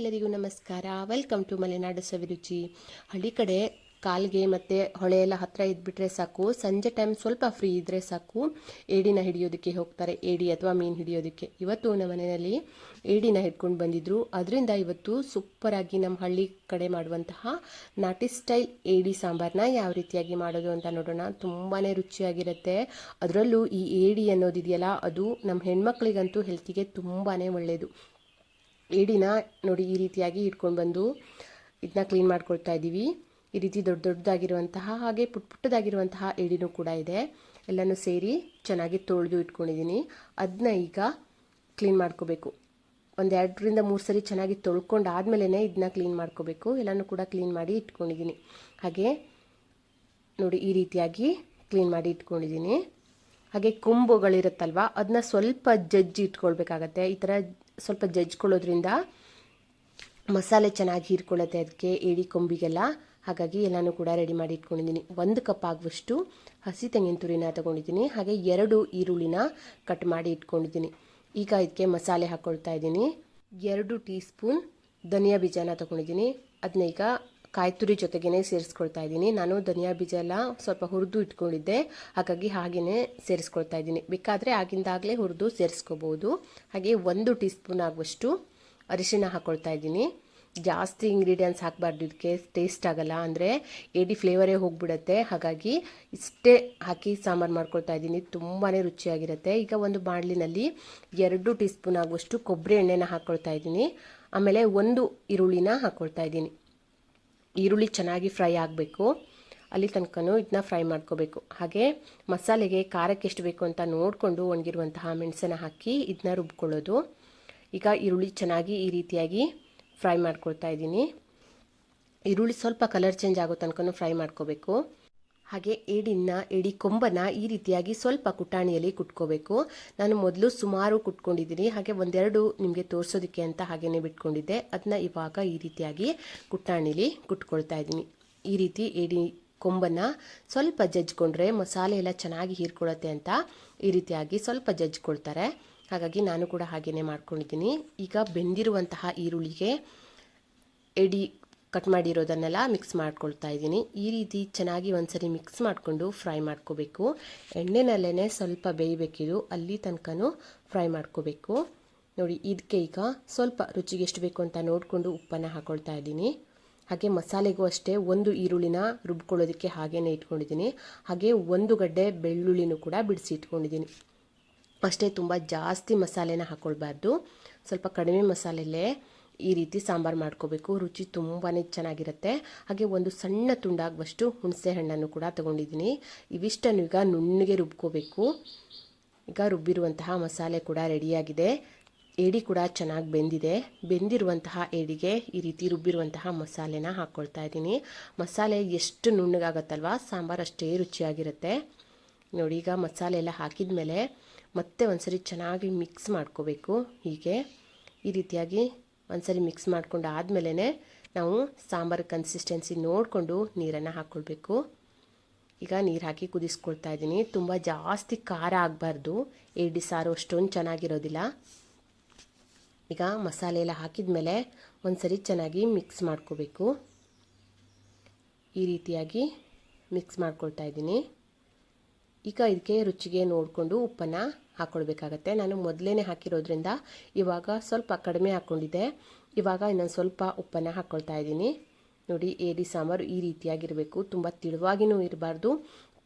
ಎಲ್ಲರಿಗೂ ನಮಸ್ಕಾರ. Welcome to Malenadu ಸವಿರುಚಿ. ಹಳ್ಳಿ ಕಡೆ ಕಾಲ್ಗೆ ಮತ್ತು ಹೊಳೆ ಎಲ್ಲ ಹತ್ತಿರ ಇದ್ಬಿಟ್ರೆ ಸಾಕು, ಸಂಜೆ ಟೈಮ್ ಸ್ವಲ್ಪ ಫ್ರೀ ಇದ್ದರೆ ಸಾಕು, ಏಡಿನ ಹಿಡಿಯೋದಕ್ಕೆ ಹೋಗ್ತಾರೆ. ಏಡಿ ಅಥವಾ ಮೀನು ಹಿಡಿಯೋದಕ್ಕೆ. ಇವತ್ತು ನಮ್ಮ ಮನೆಯಲ್ಲಿ ಏಡಿನ ಹಿಡ್ಕೊಂಡು ಬಂದಿದ್ರು. ಅದರಿಂದ ಇವತ್ತು ಸೂಪರಾಗಿ ನಮ್ಮ ಹಳ್ಳಿ ಕಡೆ ಮಾಡುವಂತಹ ನಾಟಿ ಸ್ಟೈಲ್ ಏಡಿ ಸಾಂಬಾರನ್ನ ಯಾವ ರೀತಿಯಾಗಿ ಮಾಡೋದು ಅಂತ ನೋಡೋಣ. ತುಂಬಾ ರುಚಿಯಾಗಿರುತ್ತೆ. ಅದರಲ್ಲೂ ಈ ಏಡಿ ಅನ್ನೋದಿದೆಯಲ್ಲ, ಅದು ನಮ್ಮ ಹೆಣ್ಮಕ್ಳಿಗಂತೂ ಹೆಲ್ತಿಗೆ ತುಂಬಾ ಒಳ್ಳೆಯದು. ಏಡಿನ ನೋಡಿ ಈ ರೀತಿಯಾಗಿ ಇಟ್ಕೊಂಡು ಬಂದು ಇದನ್ನ ಕ್ಲೀನ್ ಮಾಡ್ಕೊಳ್ತಾ ಇದ್ದೀವಿ. ಈ ರೀತಿ ದೊಡ್ಡ ದೊಡ್ಡದಾಗಿರುವಂತಹ ಹಾಗೆ ಪುಟ್ಟದಾಗಿರುವಂತಹ ಏಡಿನೂ ಕೂಡ ಇದೆ. ಎಲ್ಲನೂ ಸೇರಿ ಚೆನ್ನಾಗಿ ತೊಳೆದು ಇಟ್ಕೊಂಡಿದ್ದೀನಿ. ಅದನ್ನ ಈಗ ಕ್ಲೀನ್ ಮಾಡ್ಕೋಬೇಕು. ಒಂದು 2-3 ಸರಿ ಚೆನ್ನಾಗಿ ತೊಳ್ಕೊಂಡು ಆದಮೇಲೆ ಇದನ್ನ ಕ್ಲೀನ್ ಮಾಡ್ಕೋಬೇಕು. ಎಲ್ಲನೂ ಕೂಡ ಕ್ಲೀನ್ ಮಾಡಿ ಇಟ್ಕೊಂಡಿದ್ದೀನಿ. ಹಾಗೆ ನೋಡಿ ಈ ರೀತಿಯಾಗಿ ಕ್ಲೀನ್ ಮಾಡಿ ಇಟ್ಕೊಂಡಿದ್ದೀನಿ. ಹಾಗೆ ಕೊಂಬುಗಳಿರುತ್ತಲ್ವ, ಅದನ್ನ ಸ್ವಲ್ಪ ಜಜ್ಜಿ ಇಟ್ಕೊಳ್ಬೇಕಾಗತ್ತೆ. ಈ ಥರ ಸ್ವಲ್ಪ ಜಜ್ಕೊಳ್ಳೋದ್ರಿಂದ ಮಸಾಲೆ ಚೆನ್ನಾಗಿ ಹೀರ್ಕೊಳ್ಳುತ್ತೆ ಅದಕ್ಕೆ, ಏಡಿ ಕೊಂಬಿಗೆಲ್ಲ. ಹಾಗಾಗಿ ಎಲ್ಲನೂ ಕೂಡ ರೆಡಿ ಮಾಡಿ ಇಟ್ಕೊಂಡಿದ್ದೀನಿ. 1 ಕಪ್ ಆಗುವಷ್ಟು ಹಸಿ ತೆಂಗಿನ ತುರಿನ ತೊಗೊಂಡಿದ್ದೀನಿ. ಹಾಗೆ 2 ಈರುಳ್ಳಿನ ಕಟ್ ಮಾಡಿ ಇಟ್ಕೊಂಡಿದ್ದೀನಿ. ಈಗ ಇದಕ್ಕೆ ಮಸಾಲೆ ಹಾಕ್ಕೊಳ್ತಾ ಇದ್ದೀನಿ. 2 ಟೀ ಸ್ಪೂನ್ ಧನಿಯಾ ಬೀಜನ ತೊಗೊಂಡಿದ್ದೀನಿ. ಅದನ್ನ ಈಗ ಕಾಯಿ ತುರಿ ಜೊತೆಗೇ ಸೇರಿಸ್ಕೊಳ್ತಾ ಇದ್ದೀನಿ. ನಾನು ಧನಿಯಾ ಬೀಜ ಎಲ್ಲ ಸ್ವಲ್ಪ ಹುರಿದು ಇಟ್ಕೊಂಡಿದ್ದೆ, ಹಾಗಾಗಿ ಹಾಗೆಯೇ ಸೇರಿಸ್ಕೊಳ್ತಾ ಇದ್ದೀನಿ. ಬೇಕಾದರೆ ಆಗಿಂದಾಗಲೇ ಹುರಿದು ಸೇರಿಸ್ಕೋಬೋದು. ಹಾಗೆ 1 ಟೀ ಸ್ಪೂನ್ ಆಗುವಷ್ಟು ಅರಿಶಿಣ ಹಾಕ್ಕೊಳ್ತಾ ಇದ್ದೀನಿ. ಜಾಸ್ತಿ ಇಂಗ್ರೀಡಿಯೆಂಟ್ಸ್ ಹಾಕಬಾರ್ದು, ಇದಕ್ಕೆ ಟೇಸ್ಟ್ ಆಗಲ್ಲ, ಅಂದರೆ ಏಡಿ ಫ್ಲೇವರೇ ಹೋಗಿಬಿಡುತ್ತೆ. ಹಾಗಾಗಿ ಇಷ್ಟೇ ಹಾಕಿ ಸಾಂಬಾರು ಮಾಡ್ಕೊಳ್ತಾ ಇದ್ದೀನಿ. ತುಂಬಾ ರುಚಿಯಾಗಿರುತ್ತೆ. ಈಗ ಒಂದು ಬಾಣಲಿನಲ್ಲಿ 2 ಟೀ ಸ್ಪೂನ್ ಆಗುವಷ್ಟು ಕೊಬ್ಬರಿ ಎಣ್ಣೆನ ಹಾಕ್ಕೊಳ್ತಾ ಇದ್ದೀನಿ. ಆಮೇಲೆ 1 ಈರುಳ್ಳಿನ ಹಾಕ್ಕೊಳ್ತಾ ಇದ್ದೀನಿ. ಈರುಳ್ಳಿ ಚೆನ್ನಾಗಿ ಫ್ರೈ ಆಗಬೇಕು, ಅಲ್ಲಿ ತನಕನೂ ಇದನ್ನ ಫ್ರೈ ಮಾಡ್ಕೋಬೇಕು. ಹಾಗೆ ಮಸಾಲೆಗೆ ಖಾರಕ್ಕೆ ಎಷ್ಟು ಬೇಕು ಅಂತ ನೋಡಿಕೊಂಡು ಒಣಗಿರುವಂತಹ ಮೆಣಸನ್ನು ಹಾಕಿ ಇದನ್ನ ರುಬ್ಕೊಳ್ಳೋದು. ಈಗ ಈರುಳ್ಳಿ ಚೆನ್ನಾಗಿ ಈ ರೀತಿಯಾಗಿ ಫ್ರೈ ಮಾಡ್ಕೊಳ್ತಾ ಇದ್ದೀನಿ. ಈರುಳ್ಳಿ ಸ್ವಲ್ಪ ಕಲರ್ ಚೇಂಜ್ ಆಗೋ ತನಕನೂ ಫ್ರೈ ಮಾಡ್ಕೋಬೇಕು. ಹಾಗೆ ಏಡಿ ಕೊಂಬನ್ನು ಈ ರೀತಿಯಾಗಿ ಸ್ವಲ್ಪ ಕುಟಾಣಿಯಲ್ಲಿ ಕುಟ್ಕೋಬೇಕು. ನಾನು ಮೊದಲು ಸುಮಾರು ಕುಟ್ಕೊಂಡಿದ್ದೀನಿ. ಹಾಗೆ 1-2 ನಿಮಗೆ ತೋರಿಸೋದಕ್ಕೆ ಅಂತ ಹಾಗೇನೆ ಬಿಟ್ಕೊಂಡಿದ್ದೆ. ಅದನ್ನ ಇವಾಗ ಈ ರೀತಿಯಾಗಿ ಕುಟಾಣಿಲಿ ಕುಟ್ಕೊಳ್ತಾ ಇದ್ದೀನಿ. ಈ ರೀತಿ ಏಡಿ ಕೊಂಬನ್ನು ಸ್ವಲ್ಪ ಜಜ್ಕೊಂಡ್ರೆ ಮಸಾಲೆ ಎಲ್ಲ ಚೆನ್ನಾಗಿ ಹೀರ್ಕೊಳ್ಳುತ್ತೆ ಅಂತ ಈ ರೀತಿಯಾಗಿ ಸ್ವಲ್ಪ ಜಜ್ಕೊಳ್ತಾರೆ. ಹಾಗಾಗಿ ನಾನು ಕೂಡ ಹಾಗೇನೆ ಮಾಡ್ಕೊಂಡಿದ್ದೀನಿ. ಈಗ ಬೆಂದಿರುವಂತಹ ಈರುಳ್ಳಿಗೆ ಏಡಿ ಕಟ್ ಮಾಡಿರೋದನ್ನೆಲ್ಲ ಮಿಕ್ಸ್ ಮಾಡ್ಕೊಳ್ತಾ ಇದ್ದೀನಿ. ಈ ರೀತಿ ಚೆನ್ನಾಗಿ ಒಂದ್ಸರಿ ಮಿಕ್ಸ್ ಮಾಡಿಕೊಂಡು ಫ್ರೈ ಮಾಡ್ಕೋಬೇಕು. ಎಣ್ಣೆನಲ್ಲೇ ಸ್ವಲ್ಪ ಬೇಯಬೇಕಿದು, ಅಲ್ಲಿ ತನಕನೂ ಫ್ರೈ ಮಾಡ್ಕೋಬೇಕು. ನೋಡಿ ಇದಕ್ಕೆ ಈಗ ಸ್ವಲ್ಪ ರುಚಿಗೆ ಎಷ್ಟು ಬೇಕು ಅಂತ ನೋಡಿಕೊಂಡು ಉಪ್ಪನ್ನು ಹಾಕ್ಕೊಳ್ತಾ ಇದ್ದೀನಿ. ಹಾಗೆ ಮಸಾಲೆಗೂ ಅಷ್ಟೇ 1 ಈರುಳ್ಳಿನ ರುಬ್ಕೊಳ್ಳೋದಕ್ಕೆ ಹಾಗೇನೆ ಇಟ್ಕೊಂಡಿದ್ದೀನಿ. ಹಾಗೆ 1 ಗಡ್ಡೆ ಬೆಳ್ಳುಳ್ಳಿನೂ ಕೂಡ ಬಿಡಿಸಿ ಇಟ್ಕೊಂಡಿದ್ದೀನಿ. ಅಷ್ಟೇ, ತುಂಬ ಜಾಸ್ತಿ ಮಸಾಲೆನ ಹಾಕ್ಕೊಳ್ಬಾರ್ದು, ಸ್ವಲ್ಪ ಕಡಿಮೆ ಮಸಾಲೆಯಲ್ಲೇ ಈ ರೀತಿ ಸಾಂಬಾರು ಮಾಡ್ಕೋಬೇಕು. ರುಚಿ ತುಂಬಾ ಚೆನ್ನಾಗಿರುತ್ತೆ. ಹಾಗೆ 1 ಸಣ್ಣ ತುಂಡಾಗುವಷ್ಟು ಹುಣಸೆ ಹಣ್ಣನ್ನು ಕೂಡ ತೊಗೊಂಡಿದ್ದೀನಿ. ಇವಿಷ್ಟನ್ನು ಈಗ ನುಣ್ಣಗೆ ರುಬ್ಕೋಬೇಕು. ಈಗ ರುಬ್ಬಿರುವಂತಹ ಮಸಾಲೆ ಕೂಡ ರೆಡಿಯಾಗಿದೆ. ಏಡಿ ಕೂಡ ಚೆನ್ನಾಗಿ ಬೆಂದಿದೆ. ಬೆಂದಿರುವಂತಹ ಏಡಿಗೆ ಈ ರೀತಿ ರುಬ್ಬಿರುವಂತಹ ಮಸಾಲೆನ ಹಾಕ್ಕೊಳ್ತಾ ಇದ್ದೀನಿ. ಮಸಾಲೆ ಎಷ್ಟು ನುಣ್ಣಗಾಗತ್ತಲ್ವ ಸಾಂಬಾರು ಅಷ್ಟೇ ರುಚಿಯಾಗಿರುತ್ತೆ. ನೋಡಿ ಈಗ ಮಸಾಲೆ ಎಲ್ಲ ಹಾಕಿದ ಮೇಲೆ ಮತ್ತೆ ಒಂದ್ಸರಿ ಚೆನ್ನಾಗಿ ಮಿಕ್ಸ್ ಮಾಡ್ಕೋಬೇಕು. ಹೀಗೆ ಈ ರೀತಿಯಾಗಿ ಒಂದ್ಸರಿ ಮಿಕ್ಸ್ ಮಾಡ್ಕೊಂಡು ಆದಮೇಲೆ ನಾವು ಸಾಂಬಾರು ಕನ್ಸಿಸ್ಟೆನ್ಸಿ ನೋಡಿಕೊಂಡು ನೀರನ್ನು ಹಾಕ್ಕೊಳ್ಬೇಕು. ಈಗ ನೀರು ಹಾಕಿ ಕುದಿಸ್ಕೊಳ್ತಾ ಇದ್ದೀನಿ. ತುಂಬ ಜಾಸ್ತಿ ಖಾರ ಆಗಬಾರ್ದು, ಏಡಿ ಸಾರು ಅಷ್ಟೊಂದು ಚೆನ್ನಾಗಿರೋದಿಲ್ಲ. ಈಗ ಮಸಾಲೆ ಎಲ್ಲ ಹಾಕಿದ ಮೇಲೆ ಒಂದ್ಸರಿ ಚೆನ್ನಾಗಿ ಮಿಕ್ಸ್ ಮಾಡ್ಕೋಬೇಕು. ಈ ರೀತಿಯಾಗಿ ಮಿಕ್ಸ್ ಮಾಡ್ಕೊಳ್ತಾ ಇದ್ದೀನಿ. ಈಗ ಇದಕ್ಕೆ ರುಚಿಗೆ ನೋಡಿಕೊಂಡು ಉಪ್ಪನ್ನು ಹಾಕ್ಕೊಳ್ಬೇಕಾಗತ್ತೆ. ನಾನು ಮೊದಲೇ ಹಾಕಿರೋದ್ರಿಂದ ಇವಾಗ ಸ್ವಲ್ಪ ಕಡಿಮೆ ಹಾಕ್ಕೊಂಡಿದ್ದೆ. ಇವಾಗ ಇನ್ನೊಂದು ಸ್ವಲ್ಪ ಉಪ್ಪನ್ನು ಹಾಕ್ಕೊಳ್ತಾ ಇದ್ದೀನಿ. ನೋಡಿ ಏಡಿ ಸಾಂಬಾರು ಈ ರೀತಿಯಾಗಿರಬೇಕು. ತುಂಬ ತಿಳುವಾಗಿನೂ ಇರಬಾರ್ದು,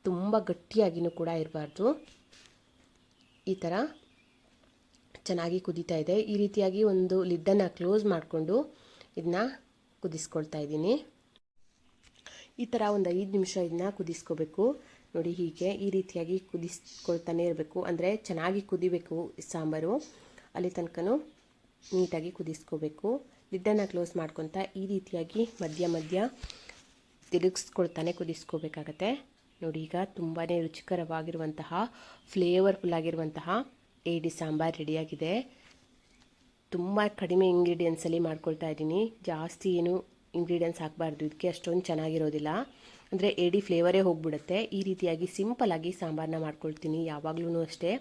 ತುಂಬ ಗಟ್ಟಿಯಾಗಿನೂ ಕೂಡ ಇರಬಾರ್ದು. ಈ ಥರ ಚೆನ್ನಾಗಿ ಕುದೀತಾ ಇದೆ. ಈ ರೀತಿಯಾಗಿ ಒಂದು ಲಿಡ್ಡನ್ನು ಕ್ಲೋಸ್ ಮಾಡಿಕೊಂಡು ಇದನ್ನ ಕುದಿಸ್ಕೊಳ್ತಾ ಇದ್ದೀನಿ. ಈ ಥರ ಒಂದು 5 ನಿಮಿಷ ಇದನ್ನ ಕುದಿಸ್ಕೋಬೇಕು. ನೋಡಿ ಹೀಗೆ ಈ ರೀತಿಯಾಗಿ ಕುದಿಸ್ಕೊಳ್ತಾನೆ ಇರಬೇಕು, ಅಂದರೆ ಚೆನ್ನಾಗಿ ಕುದಿಬೇಕು ಸಾಂಬಾರು, ಅಲ್ಲಿ ತನಕನೂ ನೀಟಾಗಿ ಕುದಿಸ್ಕೋಬೇಕು. ಲಿಡ್ಡನ್ನು ಕ್ಲೋಸ್ ಮಾಡ್ಕೊತ ಈ ರೀತಿಯಾಗಿ ಮಧ್ಯ ತಿರುಗಿಸ್ಕೊಳ್ತಾನೆ ಕುದಿಸ್ಕೋಬೇಕಾಗತ್ತೆ. ನೋಡಿ ಈಗ ತುಂಬಾ ರುಚಿಕರವಾಗಿರುವಂತಹ ಫ್ಲೇವರ್ಫುಲ್ ಆಗಿರುವಂತಹ ಏಡಿ ಸಾಂಬಾರು ರೆಡಿಯಾಗಿದೆ. ತುಂಬ ಕಡಿಮೆ ಇಂಗ್ರೀಡಿಯೆಂಟ್ಸಲ್ಲಿ ಮಾಡ್ಕೊಳ್ತಾ ಇದ್ದೀನಿ. ಜಾಸ್ತಿ ಏನು ಇಂಗ್ರೀಡಿಯೆಂಟ್ಸ್ ಹಾಕಬಾರ್ದು, ಇದಕ್ಕೆ ಅಷ್ಟೊಂದು ಚೆನ್ನಾಗಿರೋದಿಲ್ಲ. ಅಂದರೆ ಏಡಿ ಫ್ಲೇವರೇ ಹೋಗ್ಬಿಡುತ್ತೆ. ಈ ರೀತಿಯಾಗಿ ಸಿಂಪಲ್ಲಾಗಿ ಸಾಂಬಾರನ್ನ ಮಾಡ್ಕೊಳ್ತೀನಿ ಯಾವಾಗಲೂ ಅಷ್ಟೇ.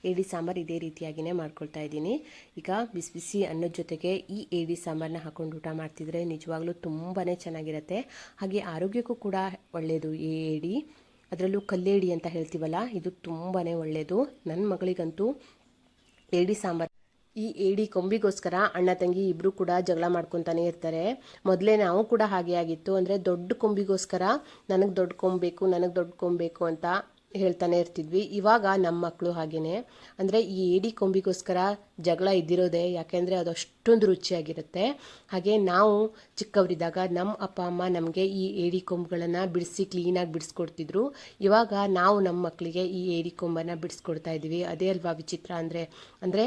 ಏಡಿ ಸಾಂಬಾರು ಇದೇ ರೀತಿಯಾಗಿಯೇ ಮಾಡ್ಕೊಳ್ತಾ ಇದ್ದೀನಿ. ಈಗ ಬಿಸಿ ಬಿಸಿ ಅನ್ನದ ಜೊತೆಗೆ ಈ ಏಡಿ ಸಾಂಬಾರನ್ನ ಹಾಕೊಂಡು ಊಟ ಮಾಡ್ತಿದ್ರೆ ನಿಜವಾಗ್ಲೂ ತುಂಬಾ ಚೆನ್ನಾಗಿರುತ್ತೆ. ಹಾಗೆ ಆರೋಗ್ಯಕ್ಕೂ ಕೂಡ ಒಳ್ಳೆಯದು ಈ ಏಡಿ, ಅದರಲ್ಲೂ ಕಲ್ಲೇಡಿ ಅಂತ ಹೇಳ್ತೀವಲ್ಲ, ಇದು ತುಂಬಾ ಒಳ್ಳೆಯದು. ನನ್ನ ಮಗಳಿಗಂತೂ ಏಡಿ ಸಾಂಬಾರು, ಈ ಏಡಿ ಕೊಂಬಿಗೋಸ್ಕರ ಅಣ್ಣ ತಂಗಿ ಇಬ್ಬರು ಕೂಡ ಜಗಳ ಮಾಡ್ಕೊತಾನೆ ಇರ್ತಾರೆ. ಮೊದಲೇ ನಾವು ಕೂಡ ಹಾಗೆ ಆಗಿತ್ತು. ಅಂದರೆ ದೊಡ್ಡ ಕೊಂಬಿಗೋಸ್ಕರ ನನಗೆ ದೊಡ್ಡ ಕೊಂಬೇಕು, ನನಗೆ ದೊಡ್ಡ ಕೊಂಬೇಕು ಅಂತ ಹೇಳ್ತಾನೆ ಇರ್ತಿದ್ವಿ. ಇವಾಗ ನಮ್ಮ ಮಕ್ಕಳು ಹಾಗೇನೆ. ಅಂದರೆ ಈ ಏಡಿ ಕೊಂಬಿಗೋಸ್ಕರ ಜಗಳ ಇದ್ದಿರೋದೆ ಯಾಕೆಂದರೆ ಅದು ಅಷ್ಟೊಂದು ರುಚಿಯಾಗಿರುತ್ತೆ. ಹಾಗೆ ನಾವು ಚಿಕ್ಕವರಿದ್ದಾಗ ನಮ್ಮ ಅಪ್ಪ ಅಮ್ಮ ನಮಗೆ ಈ ಏಡಿ ಕೊಂಬುಗಳನ್ನು ಬಿಡಿಸಿ ಕ್ಲೀನಾಗಿ ಬಿಡಿಸ್ಕೊಡ್ತಿದ್ರು. ಇವಾಗ ನಾವು ನಮ್ಮ ಮಕ್ಕಳಿಗೆ ಈ ಏಡಿ ಕೊಂಬನ್ನು ಬಿಡಿಸ್ಕೊಡ್ತಾ ಇದ್ದೀವಿ. ಅದೇ ಅಲ್ವಾ ವಿಚಿತ್ರ. ಅಂದರೆ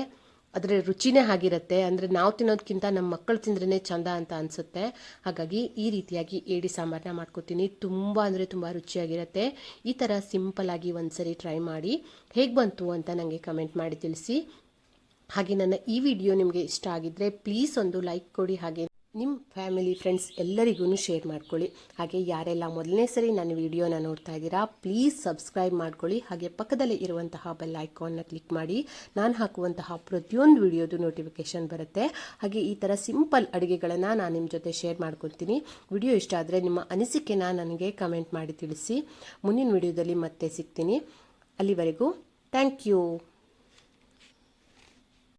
ಅದರ ರುಚಿನೇ ಆಗಿರುತ್ತೆ. ಅಂದರೆ ನಾವು ತಿನ್ನೋದಕ್ಕಿಂತ ನಮ್ಮ ಮಕ್ಕಳು ತಿಂದ್ರೇ ಚಂದ ಅಂತ ಅನಿಸುತ್ತೆ. ಹಾಗಾಗಿ ಈ ರೀತಿಯಾಗಿ ಏಡಿ ಸಾಂಬಾರನ್ನ ಮಾಡ್ಕೊತೀನಿ. ತುಂಬ ಅಂದರೆ ತುಂಬ ರುಚಿಯಾಗಿರುತ್ತೆ. ಈ ಥರ ಸಿಂಪಲ್ಲಾಗಿ ಒಂದ್ಸರಿ ಟ್ರೈ ಮಾಡಿ ಹೇಗೆ ಬಂತು ಅಂತ ನನಗೆ ಕಮೆಂಟ್ ಮಾಡಿ ತಿಳಿಸಿ. ಹಾಗೆ ನನ್ನ ಈ ವಿಡಿಯೋ ನಿಮಗೆ ಇಷ್ಟ ಆಗಿದ್ದರೆ ಪ್ಲೀಸ್ ಒಂದು ಲೈಕ್ ಕೊಡಿ. ಹಾಗೆ ನಿಮ್ಮ ಫ್ಯಾಮಿಲಿ ಫ್ರೆಂಡ್ಸ್ ಎಲ್ಲರಿಗೂ ಶೇರ್ ಮಾಡ್ಕೊಳ್ಳಿ. ಹಾಗೆ ಯಾರೆಲ್ಲ ಮೊದಲನೇ ಸರಿ ನನ್ನ ವಿಡಿಯೋನ ನೋಡ್ತಾ ಇದ್ದೀರಾ ಪ್ಲೀಸ್ ಸಬ್ಸ್ಕ್ರೈಬ್ ಮಾಡ್ಕೊಳ್ಳಿ. ಹಾಗೆ ಪಕ್ಕದಲ್ಲೇ ಇರುವಂತಹ ಬೆಲ್ ಐಕಾನ್ನ ಕ್ಲಿಕ್ ಮಾಡಿ. ನಾನು ಹಾಕುವಂತಹ ಪ್ರತಿಯೊಂದು ವಿಡಿಯೋದು ನೋಟಿಫಿಕೇಷನ್ ಬರುತ್ತೆ. ಹಾಗೆ ಈ ಥರ ಸಿಂಪಲ್ ಅಡುಗೆಗಳನ್ನು ನಾನು ನಿಮ್ಮ ಜೊತೆ ಶೇರ್ ಮಾಡ್ಕೊತೀನಿ. ವಿಡಿಯೋ ಇಷ್ಟ ಆದರೆ ನಿಮ್ಮ ಅನಿಸಿಕೆನ ನನಗೆ ಕಮೆಂಟ್ ಮಾಡಿ ತಿಳಿಸಿ. ಮುಂದಿನ ವಿಡಿಯೋದಲ್ಲಿ ಮತ್ತೆ ಸಿಗ್ತೀನಿ. ಅಲ್ಲಿವರೆಗೂ ಥ್ಯಾಂಕ್ ಯು.